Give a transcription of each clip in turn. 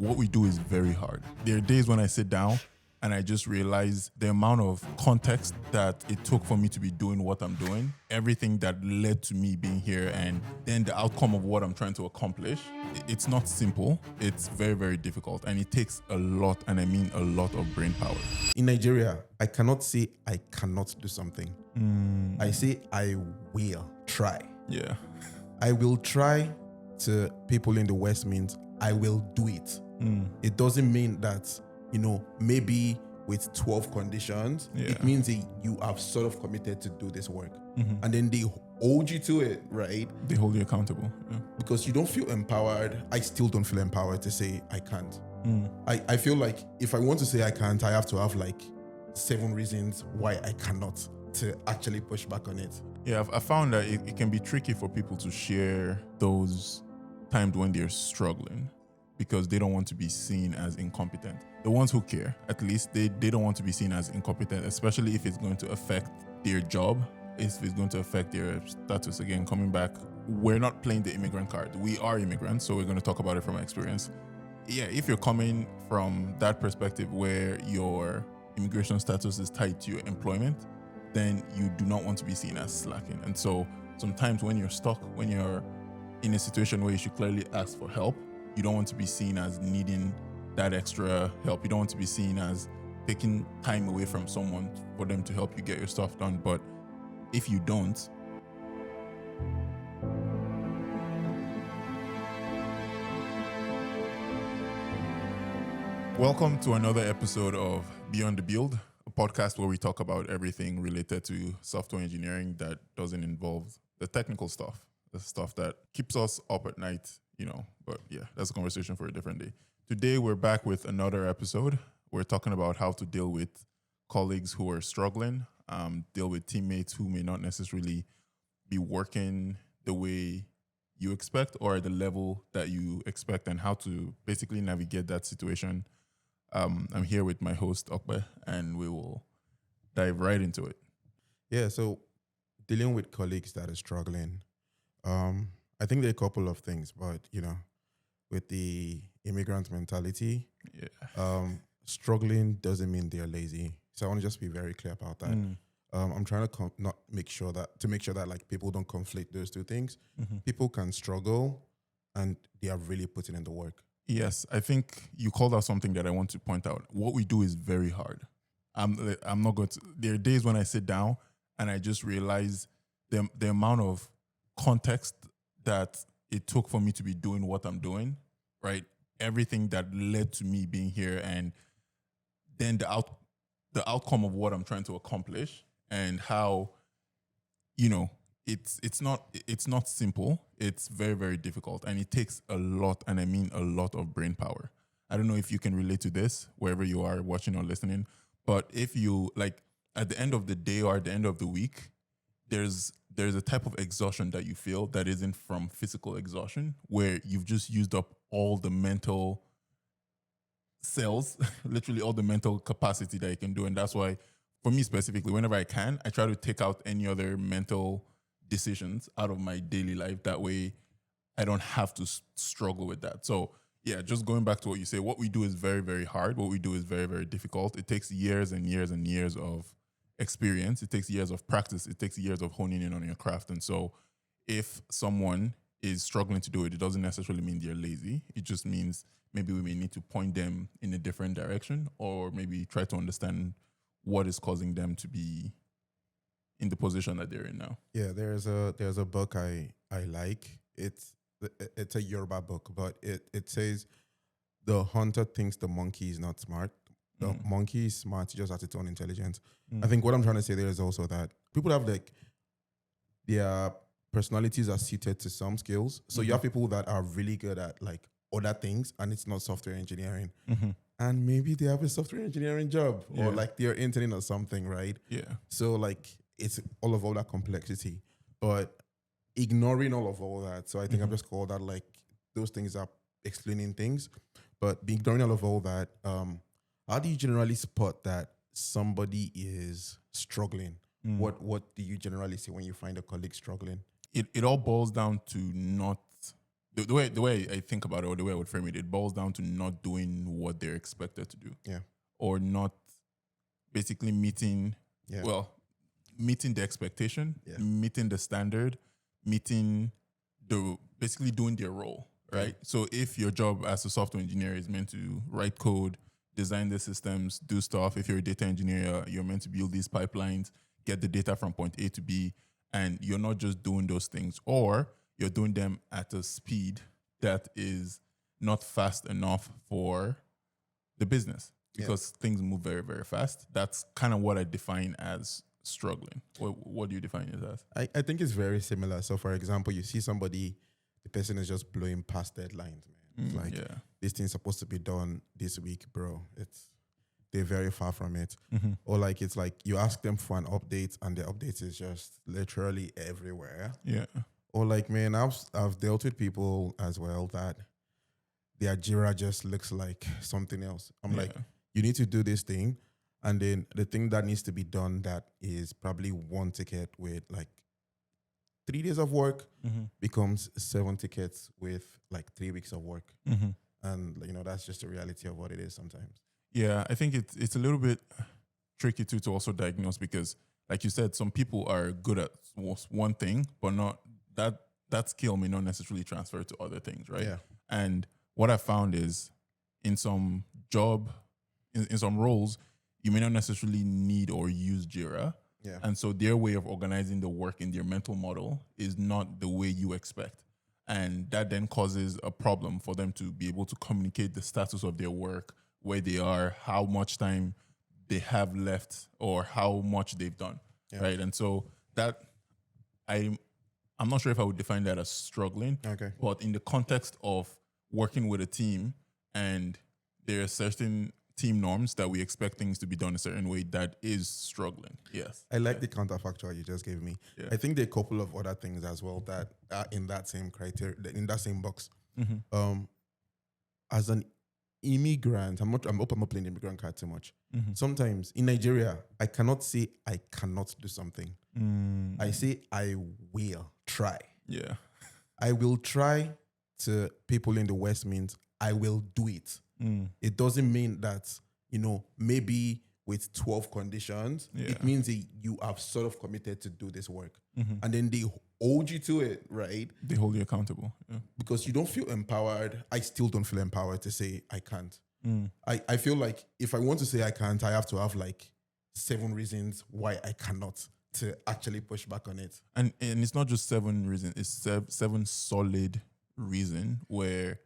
What we do is very hard. There are days when I sit down and I just realize the amount of context that it took for me to be doing what I'm doing, everything that led to me being here, and then the outcome of what I'm trying to accomplish. It's not simple. It's very, very difficult. And it takes a lot, and I mean a lot of brain power. In Nigeria, I cannot say I cannot do something. I say I will try. Yeah. I will try to people in the West means I will do it. It doesn't mean that, maybe with 12 conditions, it means that you have sort of committed to do this work. And then they hold you to it, right? They hold you accountable. Yeah. Because you don't feel empowered. I still don't feel empowered to say I can't. I feel like if I want to say I can't, I have to have like 7 reasons why I cannot to actually push back on it. Yeah, I found that it can be tricky for people to share those times when they're struggling because they don't want to be seen as incompetent. The ones who care, at least, they don't want to be seen as incompetent, especially if it's going to affect their job, if it's going to affect their status. Again, coming back, we're not playing the immigrant card. We are immigrants, so we're going to talk about it from experience. Yeah, if you're coming from that perspective where your immigration status is tied to your employment, then you do not want to be seen as slacking. And so sometimes when you're stuck, when you're in a situation where you should clearly ask for help, you don't want to be seen as needing that extra help. You don't want to be seen as taking time away from someone for them to help you get your stuff done. But if you don't, welcome to another episode of Beyond the Build, a podcast where we talk about everything related to software engineering that doesn't involve the technical stuff, the stuff that keeps us up at night, But yeah, that's a conversation for a different day. Today, we're back with another episode. We're talking about how to deal with colleagues who are struggling, deal with teammates who may not necessarily be working the way you expect or at the level that you expect, and how to basically navigate that situation. I'm here with my host, Okbe, and we will dive right into it. Yeah, so dealing with colleagues that are struggling, I think there are a couple of things, but, with the immigrant mentality, struggling doesn't mean they're lazy. So I want to just be very clear about that. I'm trying to make sure that like people don't conflict those two things. People can struggle and they are really putting in the work. Yes, I think you called out something that I want to point out. What we do is very hard. I'm not going to. There are days when I sit down and I just realize the amount of context that it took for me to be doing what I'm doing, right? Everything that led to me being here, and then the outcome of what I'm trying to accomplish, and how, it's not simple. It's very, very difficult, and it takes a lot, and I mean a lot of brain power. I don't know if you can relate to this wherever you are watching or listening, but if you at the end of the day or at the end of the week, there's a type of exhaustion that you feel that isn't from physical exhaustion, where you've just used up all the mental cells, literally all the mental capacity that you can do. And that's why, for me specifically, whenever I can, I try to take out any other mental decisions out of my daily life. That way I don't have to struggle with that. So yeah, just going back to what you say, what we do is very, very hard. What we do is very, very difficult. It takes years and years and years of experience. It takes years of practice. It takes years of honing in on your craft. And so if someone is struggling to do it, it doesn't necessarily mean they're lazy. It just means maybe we may need to point them in a different direction, or maybe try to understand what is causing them to be in the position that they're in now. Yeah, there's a book I like. It's a Yoruba book, but it says the hunter thinks the monkey is not smart. The monkey is smart, it just has its own intelligence. I think what I'm trying to say there is also that people have their personalities are suited to some skills. So you have people that are really good at other things, and it's not software engineering. And maybe they have a software engineering job or they're interning or something, right? Yeah. So it's all that complexity, but ignoring all that. So I think I've just called that those things are explaining things, but ignoring all that. How do you generally spot that somebody is struggling? What do you generally see when you find a colleague struggling? It all boils down to not the way I think about it, or the way I would frame it, it boils down to not doing what they're expected to do, Yeah. or not basically meeting Yeah. meeting the expectation, Yeah. meeting the standard, meeting basically doing their role, right? So if your job as a software engineer is meant to write code, design the systems, do stuff, if you're a data engineer, you're meant to build these pipelines, get the data from point A to B, and you're not just doing those things, or you're doing them at a speed that is not fast enough for the business because things move very, very fast. That's kind of what I define as struggling. What do you define it as? I think it's very similar. So, for example, you see somebody, the person is just blowing past deadlines, man. It's like, this thing's supposed to be done this week, bro. They're very far from it. Or like, it's like you ask them for an update and the update is just literally everywhere. Yeah. Or like, man, I've dealt with people as well that their Jira just looks like something else. I'm like, you need to do this thing. And then the thing that needs to be done that is probably one ticket with like 3 days of work becomes 7 tickets with like 3 weeks of work. And, that's just the reality of what it is sometimes. Yeah, I think it's a little bit tricky too to also diagnose because, like you said, some people are good at one thing, but not that skill may not necessarily transfer to other things, right? Yeah. And what I found is in some in some roles, you may not necessarily need or use Jira. Yeah. And so their way of organizing the work in their mental model is not the way you expect. And that then causes a problem for them to be able to communicate the status of their work, where they are, how much time they have left, or how much they've done, right? And so that I'm not sure if I would define that as struggling, but in the context of working with a team and there are certain team norms that we expect things to be done a certain way, that is struggling. Yes. I like the counterfactual you just gave me. I think there are a couple of other things as well that are in that same criteria, in that same box. As an immigrant, I'm not playing the immigrant card too much. Sometimes in Nigeria, I cannot say I cannot do something. I say I will try. Yeah. I will try to people in the West means I will do it. It doesn't mean that, maybe with 12 conditions, it means that you have sort of committed to do this work. And then they hold you to it, right? They hold you accountable. Yeah. Because you don't feel empowered. I still don't feel empowered to say I can't. I feel like if I want to say I can't, I have to have like 7 reasons why I cannot to actually push back on it. And it's not just 7 reasons, it's 7 solid reasons where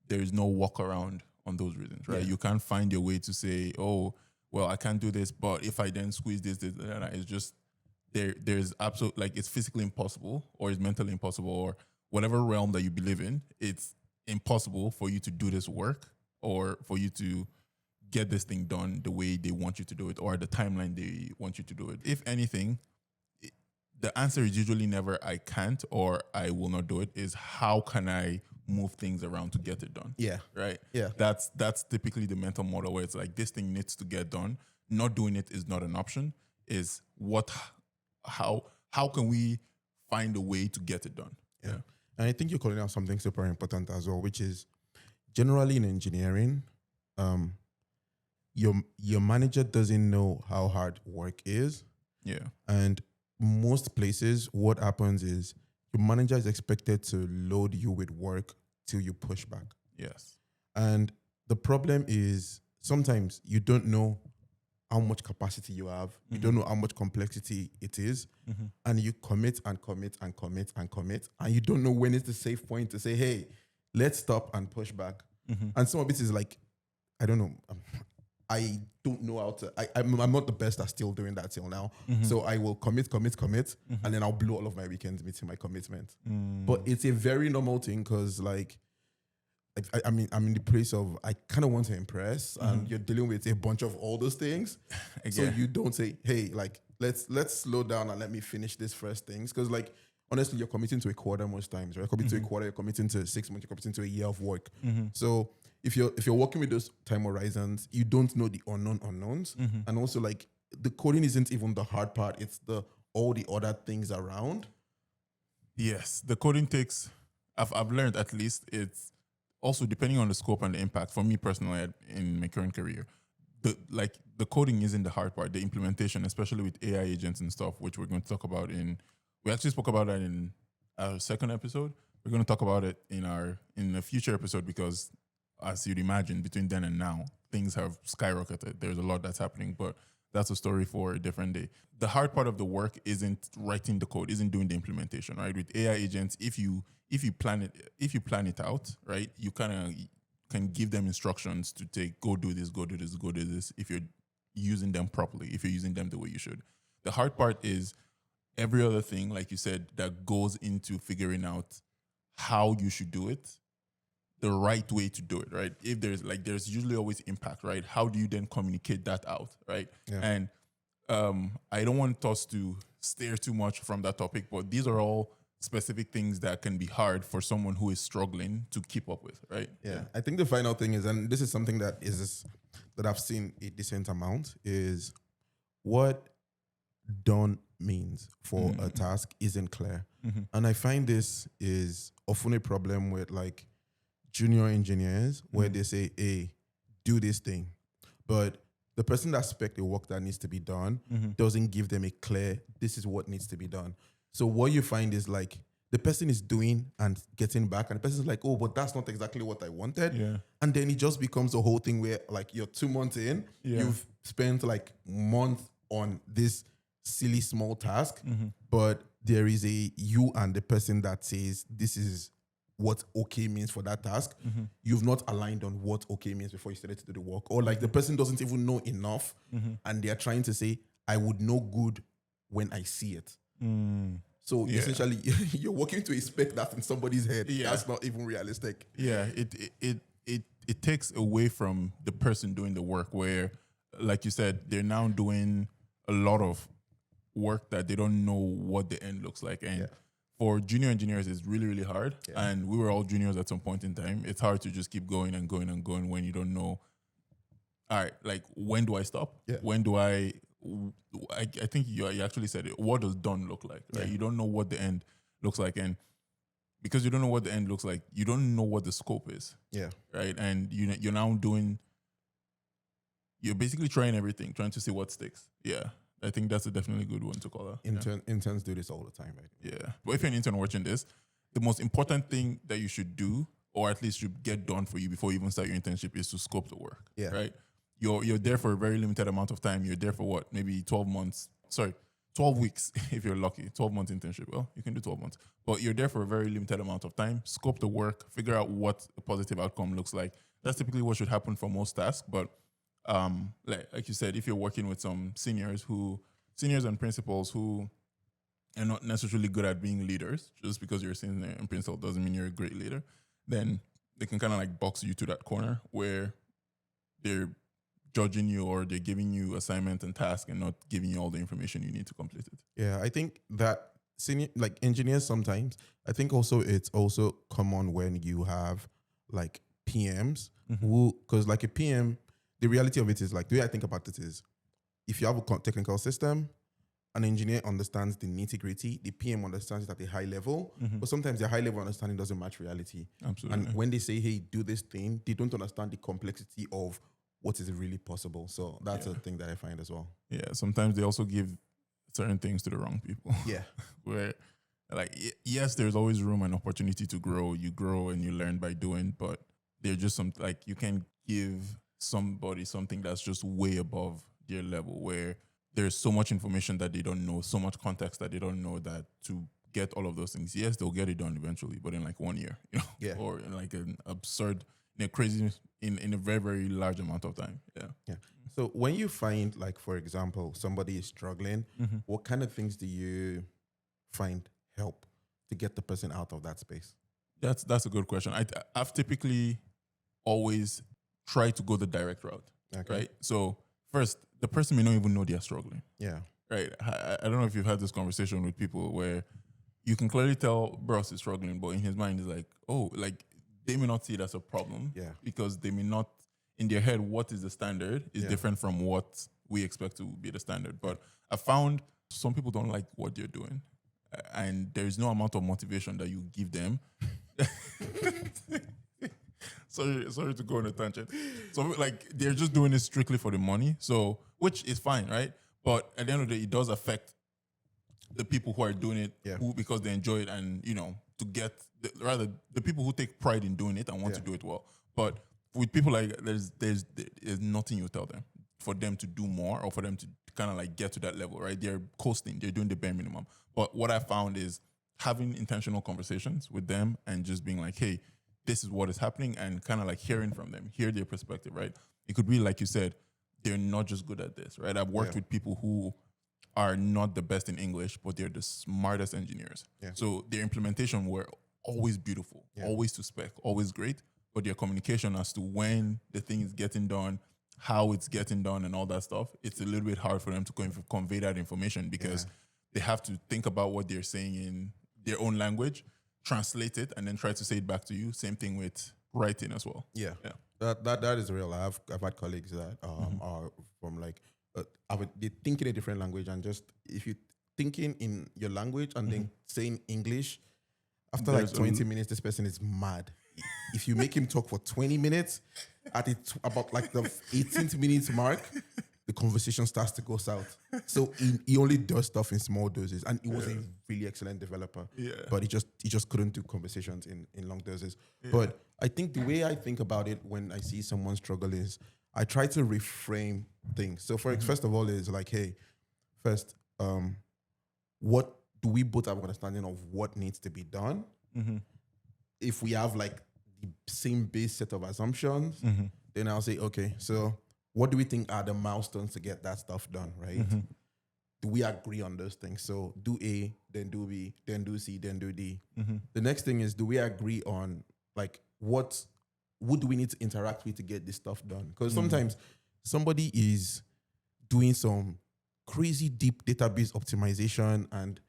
there is no walk around on those reasons, right? You can't find your way to say, oh, well, I can't do this, but if I then squeeze this, it's just there's absolute, like, it's physically impossible, or it's mentally impossible, or whatever realm that you believe in, it's impossible for you to do this work or for you to get this thing done the way they want you to do it or the timeline they want you to do it. If anything, the answer is usually never I can't or I will not do it. Is how can I move things around to get it done? Yeah. Right? Yeah. That's typically the mental model where it's like this thing needs to get done. Not doing it is not an option. Is how can we find a way to get it done? Yeah. And I think you're calling out something super important as well, which is generally in engineering, your manager doesn't know how hard work is. Yeah. And most places, what happens is your manager is expected to load you with work till you push back. Yes. And the problem is sometimes you don't know how much capacity you have. You don't know how much complexity it is. And you commit and commit and commit and commit. And you don't know when is the safe point to say, hey, let's stop and push back. And some of it is like, I don't know. I don't know how to, I'm not the best at still doing that till now. So I will commit, and then I'll blow all of my weekends meeting my commitment. But it's a very normal thing because I mean, I'm in the place of, I kind of want to impress and you're dealing with a bunch of all those things. So you don't say, hey, like, let's slow down and let me finish this first things. Because like, honestly, you're committing to a quarter most times, right? Committing to a quarter, you're committing to 6 months, you're committing to a year of work. So if you're working with those time horizons, you don't know the unknowns. And also like the coding isn't even the hard part. It's all the other things around. Yes. The coding takes I've learned at least it's also depending on the scope and the impact. For me personally, in my current career, the coding isn't the hard part. The implementation, especially with AI agents and stuff, which we're going to talk about we actually spoke about that in our second episode. We're going to talk about it in a future episode because, as you'd imagine, between then and now, things have skyrocketed. There's a lot that's happening, but that's a story for a different day. The hard part of the work isn't writing the code, isn't doing the implementation, right? With AI agents, if you plan it out, right, you kind of can give them instructions to go do this, go do this, go do this. If you're using them properly, if you're using them the way you should. The hard part is every other thing, like you said, that goes into figuring out how you should do it, the right way to do it, right? If there's usually always impact, right? How do you then communicate that out, right? Yeah. And I don't want us to steer too much from that topic, but these are all specific things that can be hard for someone who is struggling to keep up with, right? Yeah. I think the final thing is, and this is something that I've seen a decent amount, is what done means for a task isn't clear. And I find this is often a problem with like junior engineers where they say, hey, do this thing. But the person that spec the work that needs to be done doesn't give them a clear, this is what needs to be done. So what you find is like the person is doing and getting back, and the person's like, oh, but that's not exactly what I wanted. Yeah. And then it just becomes a whole thing where like you're 2 months in, you've spent like months on this silly small task, but there is you and the person that says this is what okay means for that task. You've not aligned on what okay means before you started to do the work. Or like the person doesn't even know enough and they're trying to say, I would know good when I see it. So essentially, you're working to a spec that's in somebody's head. Yeah. That's not even realistic. Yeah, it takes away from the person doing the work where, like you said, they're now doing a lot of work that they don't know what the end looks like. And for junior engineers, it's really, really hard. Yeah. And we were all juniors at some point in time. It's hard to just keep going and going and going when you don't know, all right, like, when do I stop? Yeah. When do I think you actually said it. What does done look like? Right? You don't know what the end looks like. And because you don't know what the end looks like, you don't know what the scope is. Yeah. Right? And you're now you're basically trying everything, trying to see what sticks. Yeah. I think that's a definitely good one to call out. Interns do this all the time, right? Yeah. But if you're an intern watching this, the most important thing that you should do, or at least should get done for you before you even start your internship, is to scope the work. Yeah. Right? You're there for a very limited amount of time. You're there for what? Maybe 12 months. Sorry, 12 weeks if you're lucky. 12 months internship. Well, you can do 12 months. But you're there for a very limited amount of time. Scope the work. Figure out what a positive outcome looks like. That's typically what should happen for most tasks. But like you said, if you're working with some seniors and principals who are not necessarily good at being leaders, just because you're a senior and principal doesn't mean you're a great leader, then they can kind of like box you to that corner where they're judging you or they're giving you assignment and task and not giving you all the information you need to complete it. Yeah, I think that senior, like engineers sometimes, I think also it's also common when you have like PMs who, because like a PM, the reality of it is like, the way I think about it is, if you have a technical system, an engineer understands the nitty-gritty, the PM understands it at a high level, but sometimes the high level understanding doesn't match reality. Absolutely. And when they say, hey, do this thing, they don't understand the complexity of what is really possible. So that's a thing that I find as well. Yeah, sometimes they also give certain things to the wrong people. Yeah. Where, like, yes, there's always room and opportunity to grow. You grow and you learn by doing, but they're just you can give somebody something that's just way above their level, where there's so much information that they don't know, so much context that they don't know, that to get all of those things, yes, they'll get it done eventually, but in like 1 year, or in like an absurd, crazy, in a very, very large amount of time. Yeah. So when you find, like, for example, somebody is struggling, what kind of things do you find help to get the person out of that space? That's a good question. I've typically always tried to go the direct route, right? So first, the person may not even know they're struggling. Yeah. Right. I don't know if you've had this conversation with people where you can clearly tell Bros is struggling, but in his mind is like, oh, like, they may not see it as a problem. Yeah. Because they may not, in their head, what is the standard is different from what we expect to be the standard. But I found some people don't like what they're doing. And there's no amount of motivation that you give them Sorry to go on a tangent. So like they're just doing it strictly for the money. So which is fine, right? But at the end of the day, it does affect the people who are doing it Yeah. who because they enjoy it and to get rather the people who take pride in doing it and want to do it well. But with people like there's nothing you tell them for them to do more or for them to kind of like get to that level, right? They're coasting, they're doing the bare minimum. But what I found is having intentional conversations with them and just being like, hey, this is what is happening and kind of like hearing from them, hear their perspective, right? It could be like you said, they're not just good at this, right? I've worked with people who are not the best in English, but they're the smartest engineers. Yeah. So their implementation were always beautiful, always to spec, always great. But their communication as to when the thing is getting done, how it's getting done, and all that stuff, it's a little bit hard for them to convey that information because they have to think about what they're saying in their own language, translate it, and then try to say it back to you. Same thing with writing as well. Yeah. That is real. I've had colleagues that are from like they think in a different language, and just if you thinking in your language and then saying English, after There's like 20 minutes, this person is mad. If you make him talk for 20 minutes, about like the 18th minute mark, the conversation starts to go south. So he only does stuff in small doses, and he was a really excellent developer. Yeah. But he just couldn't do conversations in long doses. Yeah. But I think the way I think about it when I see someone struggle is I try to reframe things. So first of all is like, hey, first, what do we both have an understanding of what needs to be done? If we have like the same base set of assumptions, then I'll say, okay, so what do we think are the milestones to get that stuff done, right? Do we agree on those things? So do A, then do B, then do C, then do D. The next thing is, do we agree on like who do we need to interact with to get this stuff done? Because sometimes somebody is doing some crazy deep database optimization and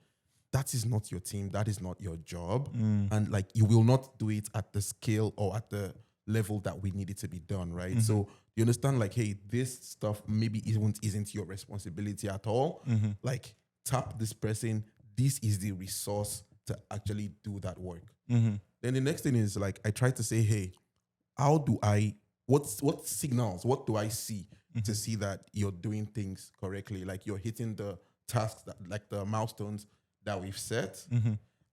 that is not your team. That is not your job. And like, you will not do it at the scale or at the level that we need it to be done, right? So you understand like, hey, this stuff maybe isn't your responsibility at all. Like, tap this person. This is the resource to actually do that work. Then the next thing is like, I try to say, hey, what signals, what do I see to see that you're doing things correctly? Like you're hitting the tasks that like the milestones that we've set.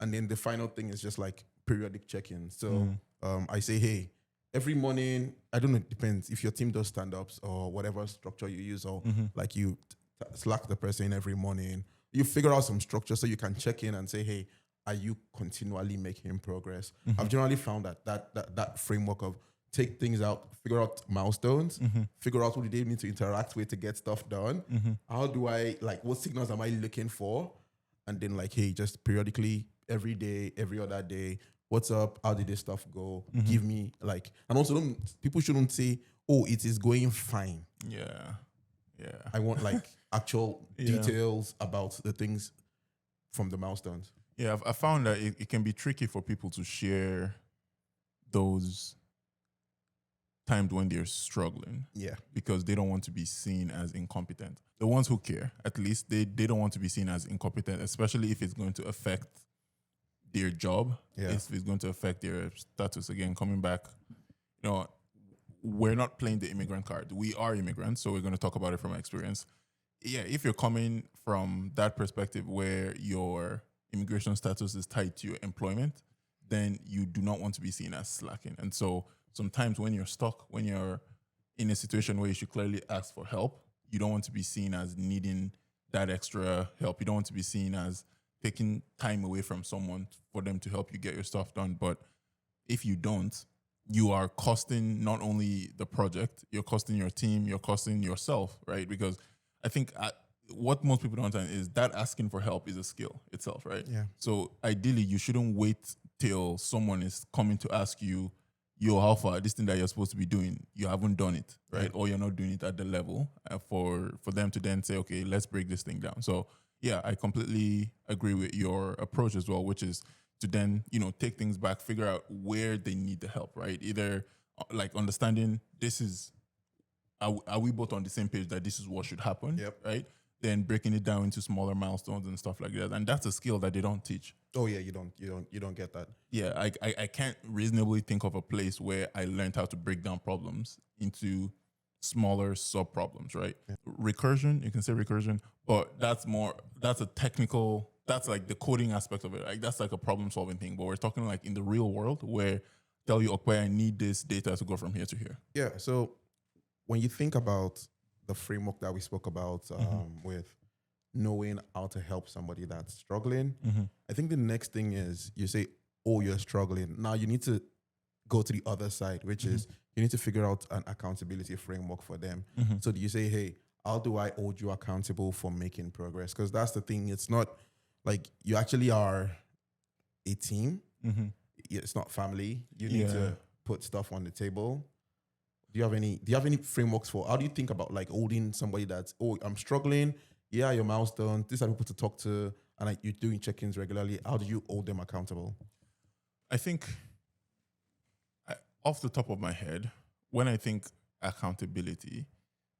And then the final thing is just like periodic check-in. So I say, hey, every morning, I don't know, it depends if your team does stand-ups or whatever structure you use, or like you Slack the person every morning, you figure out some structure so you can check in and say, hey, are you continually making progress? I've generally found that framework of take things out, figure out milestones, figure out who they need to interact with to get stuff done. How do I, like, what signals am I looking for? And then like, hey, just periodically, every day, every other day, what's up? How did this stuff go? Give me like, and also people shouldn't say, oh, it is going fine. Yeah. I want like actual details about the things from the milestones. Yeah, I found that it can be tricky for people to share those times when they're struggling. Yeah. Because they don't want to be seen as incompetent. The ones who care, at least, they don't want to be seen as incompetent, especially if it's going to affect their job, if it's going to affect their status. Again, coming back, we're not playing the immigrant card. We are immigrants, so we're going to talk about it from experience. Yeah, if you're coming from that perspective where your immigration status is tied to your employment, then you do not want to be seen as slacking. And so sometimes when you're stuck, when you're in a situation where you should clearly ask for help, you don't want to be seen as needing that extra help. You don't want to be seen as taking time away from someone for them to help you get your stuff done. But if you don't, you are costing not only the project, you're costing your team, you're costing yourself, right? Because I think what most people don't understand is that asking for help is a skill itself, right? Yeah. So ideally, you shouldn't wait till someone is coming to ask you, yo, how far, this thing that you're supposed to be doing, you haven't done it, right? Or you're not doing it at the level for them to then say, okay, let's break this thing down. So yeah, I completely agree with your approach as well, which is to then, take things back, figure out where they need the help, right? Either like understanding are we both on the same page that this is what should happen, right? then breaking it down into smaller milestones and stuff like that. And that's a skill that they don't teach. Oh yeah, you don't get that. Yeah, I can't reasonably think of a place where I learned how to break down problems into smaller sub problems, right? Yeah. Recursion, you can say recursion, but that's a technical, that's like the coding aspect of it. Like that's like a problem solving thing. But we're talking like in the real world where tell you, okay, I need this data to go from here to here. Yeah. So when you think about the framework that we spoke about with knowing how to help somebody that's struggling, I think the next thing is you say, oh, you're struggling. Now you need to go to the other side, which is you need to figure out an accountability framework for them. So do you say, hey, how do I hold you accountable for making progress? Because that's the thing. It's not like you actually are a team. It's not family. You need to put stuff on the table. Do you have any frameworks for how do you think about like holding somebody that's, oh, I'm struggling. Yeah, your milestone. These are people to talk to, and like you're doing check-ins regularly. How do you hold them accountable? I think off the top of my head, when I think accountability,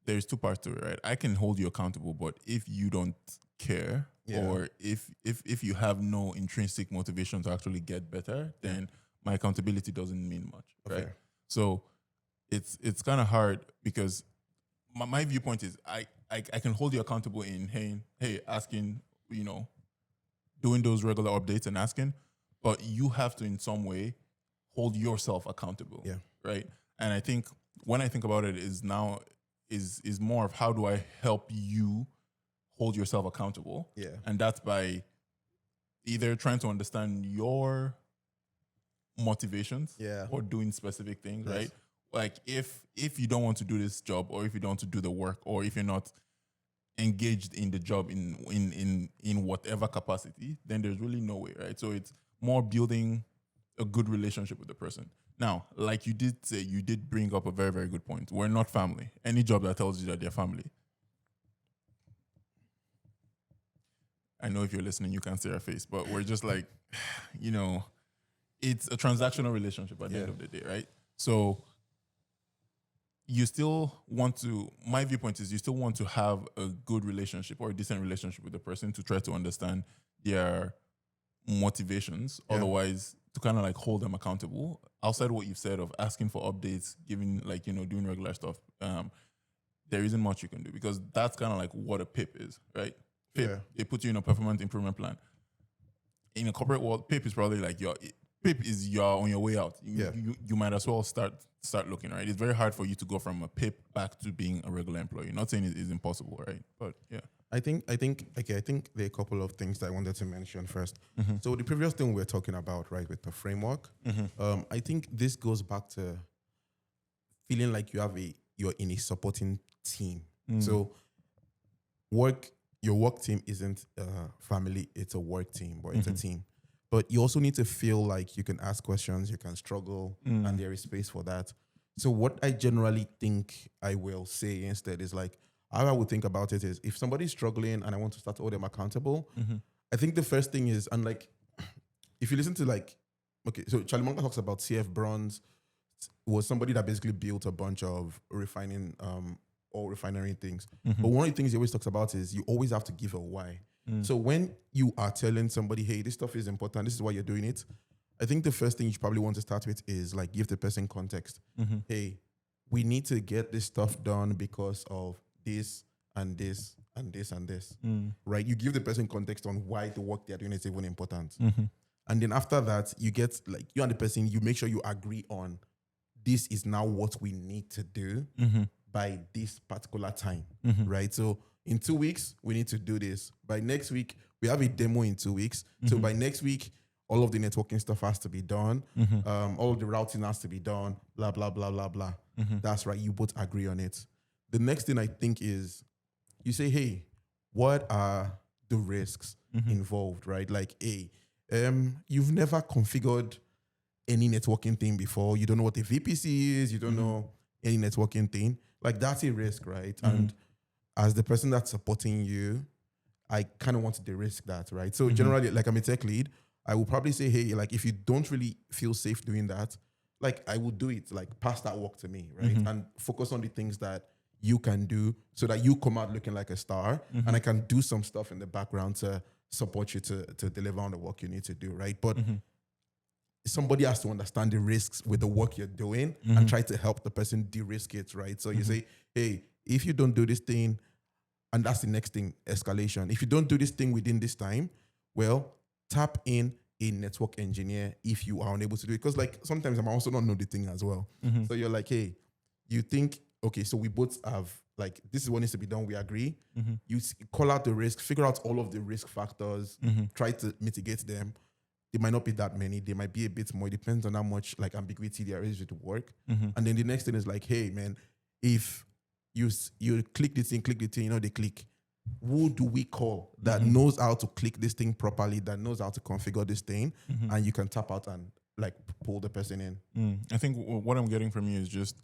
there's two parts to it, right? I can hold you accountable, but if you don't care or if you have no intrinsic motivation to actually get better, then my accountability doesn't mean much, right? Okay. So it's kind of hard because my viewpoint is I can hold you accountable in hey asking, doing those regular updates and asking, but you have to in some way hold yourself accountable. Yeah. Right. And I think when I think about it is more of how do I help you hold yourself accountable? Yeah. And that's by either trying to understand your motivations or doing specific things, Yes. right? Like if you don't want to do this job or if you don't want to do the work or if you're not engaged in the job in whatever capacity, then there's really no way, right? So it's more building a good relationship with the person. Now, like you did say, you did bring up a very, very good point. We're not family. Any job that tells you that they're family. I know if you're listening, you can't see our face, but we're just like, it's a transactional relationship at the end of the day, right? So you still want to, my viewpoint is you still want to have a good relationship or a decent relationship with the person to try to understand their motivations. Yeah. Otherwise, to kind of like hold them accountable. Outside what you've said of asking for updates, giving like, doing regular stuff, there isn't much you can do because that's kind of like what a PIP is, right? PIP, they put you in a performance improvement plan. In a corporate world, PIP is probably like PIP is you're on your way out. You might as well start looking, right? It's very hard for you to go from a PIP back to being a regular employee. Not saying it's impossible, right? But yeah. I think there are a couple of things that I wanted to mention first. So the previous thing we were talking about, right, with the framework, I think this goes back to feeling like you're in a supporting team. So your work team isn't a family, it's a work team, but it's a team. But you also need to feel like you can ask questions, you can struggle, and there is space for that. So what I generally think I will say instead is like, how I would think about it is if somebody's struggling and I want to start to hold them accountable, I think the first thing is, and like, if you listen to like, okay, so Charlie Munger talks about CF Bruns was somebody that basically built a bunch of refinery things. But one of the things he always talks about is you always have to give a why. So when you are telling somebody, hey, this stuff is important, this is why you're doing it, I think the first thing you probably want to start with is like give the person context. Hey, we need to get this stuff done because of this and this and this and this, right? You give the person context on why the work they're doing is even important. And then after that, you get like you and the person, you make sure you agree on this is now what we need to do by this particular time, right? So in 2 weeks, we need to do this. By next week, we have a demo in 2 weeks. So by next week, all of the networking stuff has to be done. All of the routing has to be done, blah, blah, blah, blah, blah. That's right. You both agree on it. The next thing I think is you say, hey, what are the risks involved, right? Like, hey, you've never configured any networking thing before. You don't know what a VPC is. You don't know any networking thing. Like, that's a risk, right? And as the person that's supporting you, I kind of want to de-risk that, right? So generally, like I'm a tech lead, I will probably say, hey, like if you don't really feel safe doing that, like I will do it, like pass that work to me, right? And focus on the things that you can do so that you come out looking like a star, and I can do some stuff in the background to support you to deliver on the work you need to do, right? But somebody has to understand the risks with the work you're doing and try to help the person de-risk it, right? So you say, hey, if you don't do this thing, and that's the next thing, escalation. If you don't do this thing within this time, well, tap in a network engineer if you are unable to do it. Because like sometimes I also don't know the thing as well. So you're like, hey, you think, okay, so we both have like, this is what needs to be done. We agree. You call out the risk, figure out all of the risk factors, try to mitigate them. There might not be that many. There might be a bit more. It depends on how much like ambiguity there is with the work. And then the next thing is like, hey, man, if you click the thing, you know, they click. Who do we call that knows how to click this thing properly, that knows how to configure this thing, and you can tap out and like pull the person in? I think what I'm getting from you is just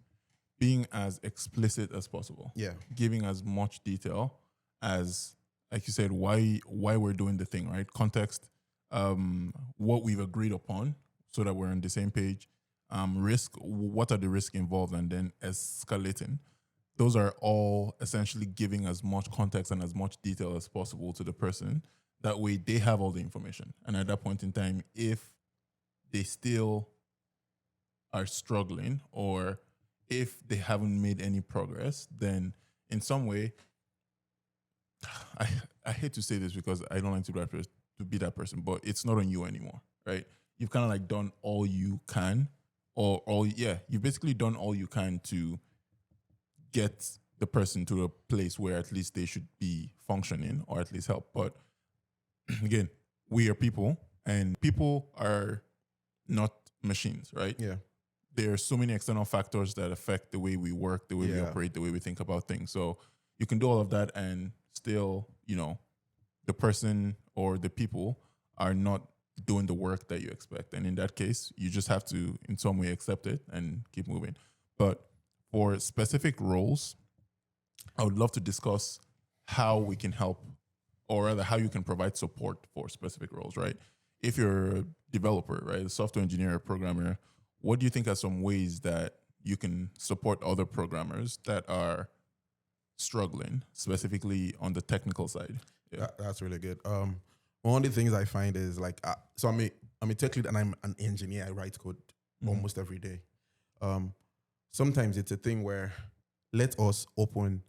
being as explicit as possible. Yeah. Giving as much detail as, like you said, why we're doing the thing, right? Context, what we've agreed upon so that we're on the same page, risk, what are the risks involved, and then escalating. Those are all essentially giving as much context and as much detail as possible to the person. That way they have all the information. And at that point in time, if they still are struggling or if they haven't made any progress, then in some way, I hate to say this because I don't like to be that person, but it's not on you anymore, right? You've kind of like done all you can, you've basically done all you can to get the person to a place where at least they should be functioning or at least help. But again, we are people and people are not machines, right? Yeah. There are so many external factors that affect the way we work, the way we operate, the way we think about things. So you can do all of that and still, you know, the person or the people are not doing the work that you expect. And in that case, you just have to in some way accept it and keep moving. But for specific roles, I would love to discuss how we can help, or rather how you can provide support for specific roles, right? If you're a developer, right, a software engineer, a programmer, what do you think are some ways that you can support other programmers that are struggling, specifically on the technical side? Yeah. That's really good. One of the things I find is like, so I'm a tech lead and I'm an engineer. I write code almost every day. Sometimes it's a thing where let us open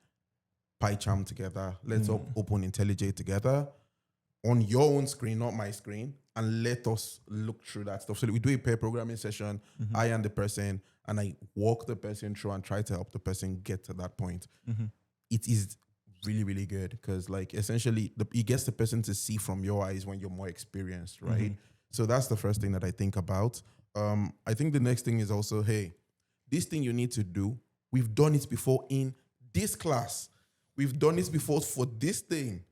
PyCharm together. Let's open IntelliJ together on your own screen, not my screen, and let us look through that stuff. So we do a pair programming session, I and the person, and I walk the person through and try to help the person get to that point. It is really, really good because like essentially it gets the person to see from your eyes when you're more experienced, right? So that's the first thing that I think about. I think the next thing is also, hey, this thing you need to do, we've done it before in this class. We've done this before for this thing.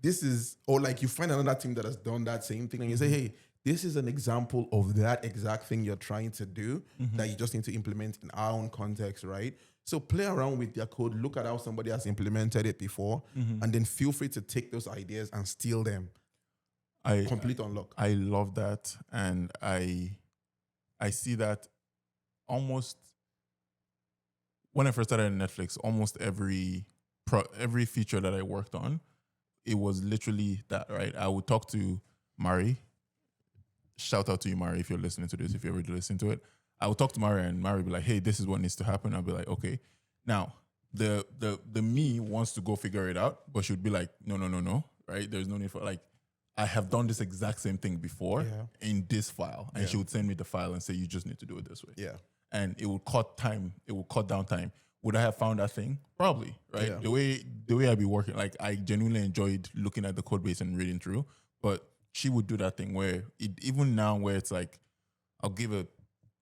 This is, or like you find another team that has done that same thing and you say, hey, this is an example of that exact thing you're trying to do that you just need to implement in our own context, right? So play around with their code, look at how somebody has implemented it before, and then feel free to take those ideas and steal them. Complete unlock. I love that. And I see that almost when I first started at Netflix, almost every feature that I worked on, it was literally that, right? I would talk to Mari. Shout out to you, Mari, if you're listening to this, if you're already listening to it. I would talk to Mari and Mari would be like, hey, this is what needs to happen. I'll be like, okay. Now, the me wants to go figure it out, but she would be like, no, right? There's no need for, like, I have done this exact same thing before in this file. And she would send me the file and say, you just need to do it this way. Yeah. And it would cut time. It would cut down time. Would I have found that thing? Probably, right? Yeah. The way I'd be working, like I genuinely enjoyed looking at the code base and reading through, but she would do that thing where even now where it's like, I'll give a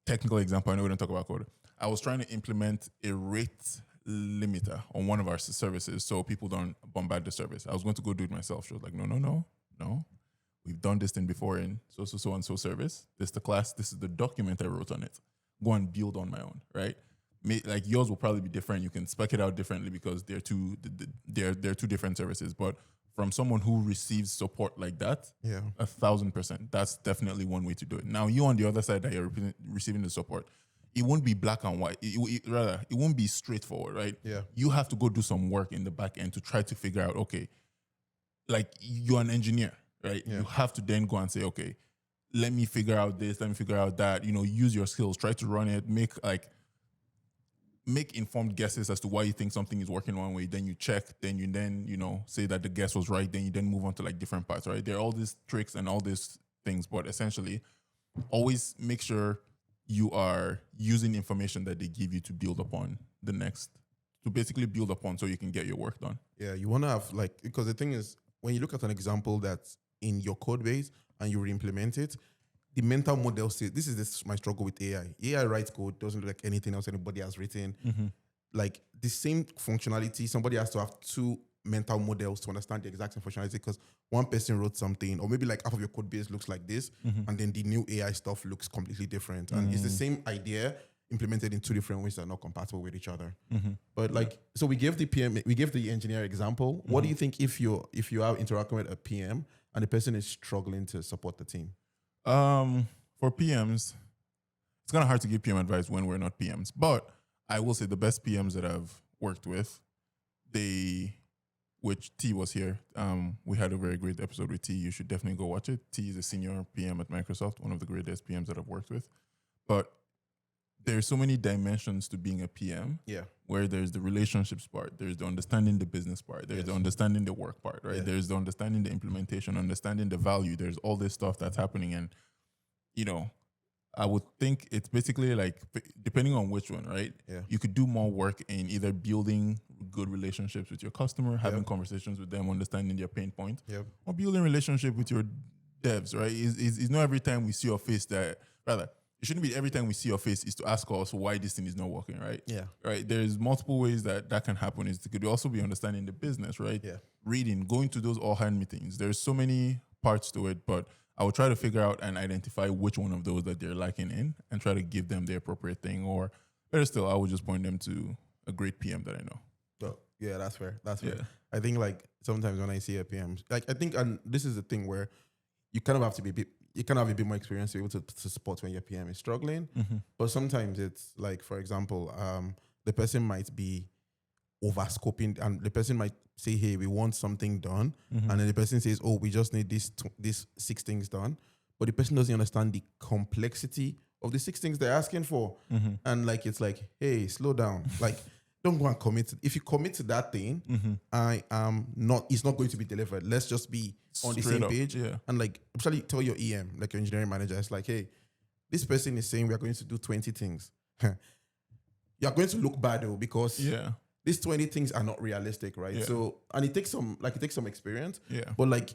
technical example. I know we don't talk about code. I was trying to implement a rate limiter on one of our services so people don't bombard the service. I was going to go do it myself. She was like, no. We've done this thing before in so and so service. This is the class. This is the document I wrote on it. Go and build on my own, right? Like yours will probably be different. You can spec it out differently because they're two different services. But from someone who receives support like that, 1,000%, that's definitely one way to do it. Now, you on the other side that you're receiving the support, it won't be black and white. Rather, it won't be straightforward, right? Yeah. You have to go do some work in the back end to try to figure out, okay, like you're an engineer, right? Yeah. You have to then go and say, okay, let me figure out this, let me figure out that, use your skills, try to run it, make informed guesses as to why you think something is working one way. Then you check, then you say that the guess was right. Then you then move on to like different parts, right? There are all these tricks and all these things, but essentially always make sure you are using information that they give you to build upon to basically build upon so you can get your work done. Yeah, you want to have because the thing is, when you look at an example that's in your code base and you re-implement it, the mental model says, this is my struggle with AI. AI writes code, doesn't look like anything else anybody has written. Like the same functionality, somebody has to have two mental models to understand the exact same functionality, because one person wrote something, or maybe like half of your code base looks like this, and then the new AI stuff looks completely different. And it's the same idea implemented in two different ways that are not compatible with each other. But so we gave the engineer example. What do you think if you are interacting with a PM and the person is struggling to support the team? For PMs, it's kind of hard to give PM advice when we're not PMs, but I will say the best PMs that I've worked with, which T was here. We had a very great episode with T. You should definitely go watch it. T is a senior PM at Microsoft, one of the greatest PMs that I've worked with. But there's so many dimensions to being a PM. Yeah. Where there's the relationships part, there's the understanding the business part, there's the understanding the work part, right? Yeah. There's the understanding the implementation, understanding the value. There's all this stuff that's happening. And, I would think it's basically like, depending on which one, right? Yeah. You could do more work in either building good relationships with your customer, having conversations with them, understanding their pain point, or building relationship with your devs, right? It's not every time we see your face it shouldn't be every time we see your face is to ask us why this thing is not working, right? Yeah. Right. There's multiple ways that can happen. It could also be understanding the business, right? Yeah. Reading, going to those all-hand meetings. There's so many parts to it, but I will try to figure out and identify which one of those that they're lacking in and try to give them the appropriate thing. Or better still, I would just point them to a great PM that I know. Oh, yeah, that's fair. That's fair. Yeah. I think sometimes when I see a PM, I think, and this is the thing where you kind of have to be you kind of have a bit more experience to be able to support when your PM is struggling. But sometimes it's like, for example, the person might be overscoping, and the person might say, hey, we want something done. And then the person says, oh, we just need these 6 things done. But the person doesn't understand the complexity of the 6 things they're asking for. And it's like, hey, slow down. Don't go and commit. If you commit to that thing, it's not going to be delivered. Let's just be on the same page. Yeah. And especially tell your EM, like your engineering manager, it's like, hey, this person is saying we are going to do 20 things. You're going to look bad though, because these 20 things are not realistic, right? Yeah. So, and it takes some experience. Yeah. But like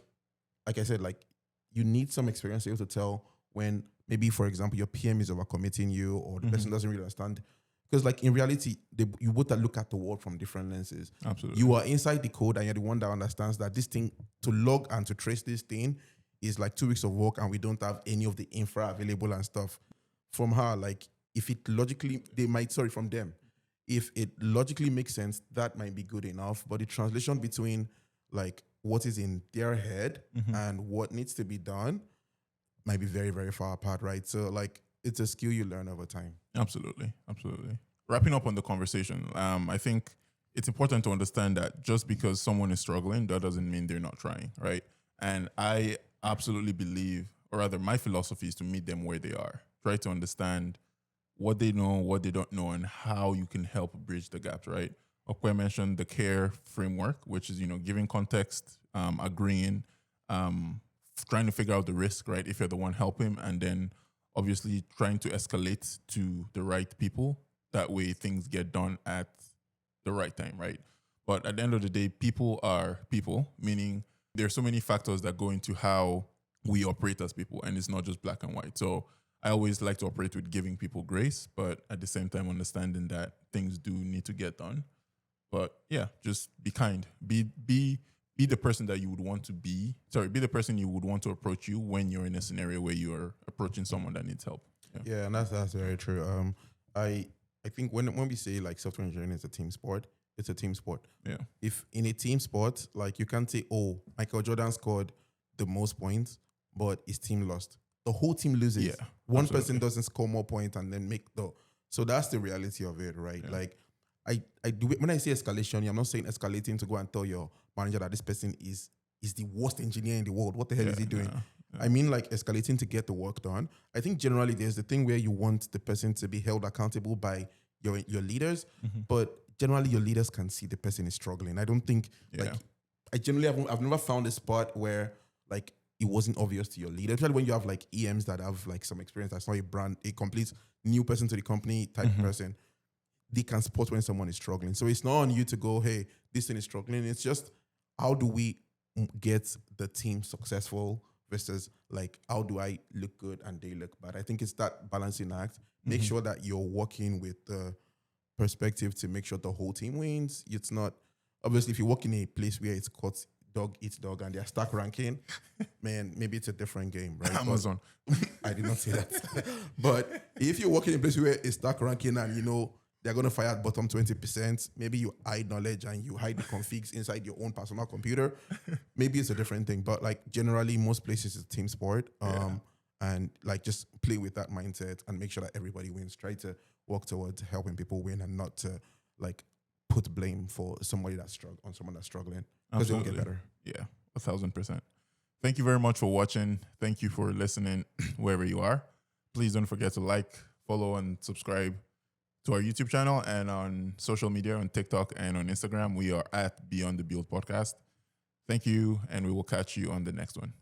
I said, you need some experience to be able to tell when maybe, for example, your PM is overcommitting you, or the person doesn't really understand. Because in reality, you both look at the world from different lenses. Absolutely. You are inside the code and you're the one that understands that this thing, to log and to trace this thing, is like 2 weeks of work and we don't have any of the infra available and stuff. From her, if it logically, from them, if it logically makes sense, that might be good enough. But the translation between what is in their head and what needs to be done might be very, very far apart, right? So it's a skill you learn over time. Absolutely. Absolutely. Wrapping up on the conversation, I think it's important to understand that just because someone is struggling, that doesn't mean they're not trying, right? And I absolutely believe, or rather my philosophy is to meet them where they are. Try to understand what they know, what they don't know, and how you can help bridge the gaps, right? Okwe mentioned the CARE framework, which is, giving context, agreeing, trying to figure out the risk, right? If you're the one helping, and then obviously trying to escalate to the right people. That way things get done at the right time, right? But at the end of the day, people are people, meaning there are so many factors that go into how we operate as people, and it's not just black and white. So I always like to operate with giving people grace, but at the same time understanding that things do need to get done. But yeah, just be kind. Be the person that you would want to be. Be the person you would want to approach you when you're in a scenario where you're approaching someone that needs help. Yeah, and that's very true. I think when we say software engineering is a team sport, it's a team sport. Yeah. If in a team sport, you can't say, oh, Michael Jordan scored the most points, but his team lost. The whole team loses. Yeah, One person doesn't score more points and then make the So that's the reality of it, right? Yeah. Like I do it when I say escalation, I'm not saying escalating to go and tell your manager that this person is the worst engineer in the world. What the hell is he doing? I mean, like escalating to get the work done. I think generally there's the thing where you want the person to be held accountable by your leaders, but generally your leaders can see the person is struggling. I don't think like I've never found a spot where like it wasn't obvious to your leader, especially when you have like EMs that have like some experience. That's not a complete new person to the company type person. They can spot when someone is struggling. So it's not on you to go, hey, this thing is struggling. It's just how do we get the team successful versus like how do I look good and they look bad. I think it's that balancing act. Make sure that you're working with the perspective to make sure the whole team wins. It's not obviously if you work in a place where it's called dog eats dog and they're stack ranking, man, maybe it's a different game, right? Amazon. I did not say that. But if you're working in a place where it's stack ranking and you know they're going to fire at bottom 20%, maybe you hide knowledge and you hide the configs inside your own personal computer, maybe it's a different thing. But like generally most places it's a team sport. And like just play with that mindset and make sure that everybody wins. Try to work towards helping people win and not to like put blame for somebody that's on someone that's struggling. Because it'll get better. Yeah, 1,000%. Thank you very much for watching. Thank you for listening wherever you are. Please don't forget to like, follow, and subscribe to our YouTube channel and on social media, on TikTok and on Instagram. We are at Beyond the Build Podcast. Thank you, and we will catch you on the next one.